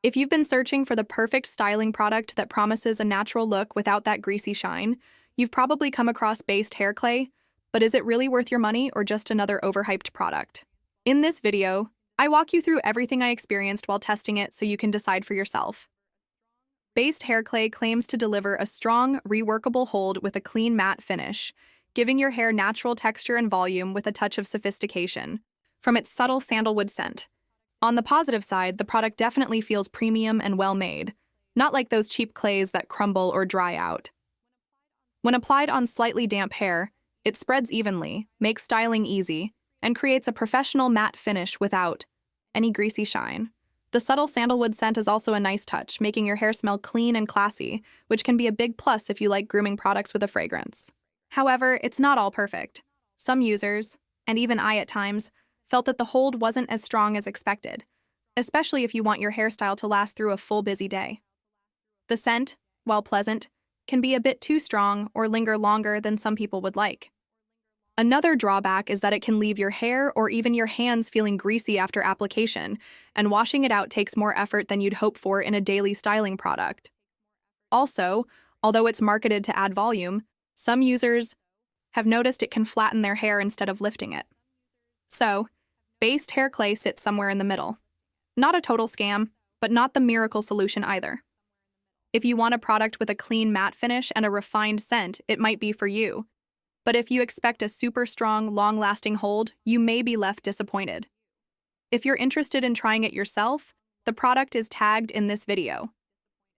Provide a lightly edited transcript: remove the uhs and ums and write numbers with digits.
If you've been searching for the perfect styling product that promises a natural look without that greasy shine, you've probably come across Based Hair Clay, but is it really worth your money or just another overhyped product? In this video, I walk you through everything I experienced while testing it so you can decide for yourself. Based Hair Clay claims to deliver a strong, reworkable hold with a clean matte finish, giving your hair natural texture and volume with a touch of sophistication, from its subtle sandalwood scent. On the positive side, the product definitely feels premium and well-made, not like those cheap clays that crumble or dry out. When applied on slightly damp hair, it spreads evenly, makes styling easy, and creates a professional matte finish without any greasy shine. The subtle sandalwood scent is also a nice touch, making your hair smell clean and classy, which can be a big plus if you like grooming products with a fragrance. However, it's not all perfect. Some users, and even I at times, felt that the hold wasn't as strong as expected, especially if you want your hairstyle to last through a full busy day. The scent, while pleasant, can be a bit too strong or linger longer than some people would like. Another drawback is that it can leave your hair or even your hands feeling greasy after application, and washing it out takes more effort than you'd hope for in a daily styling product. Also, although it's marketed to add volume, some users have noticed it can flatten their hair instead of lifting it. So, Based Hair Clay sits somewhere in the middle. Not a total scam, but not the miracle solution either. If you want a product with a clean matte finish and a refined scent, it might be for you. But if you expect a super strong, long-lasting hold, you may be left disappointed. If you're interested in trying it yourself, the product is tagged in this video.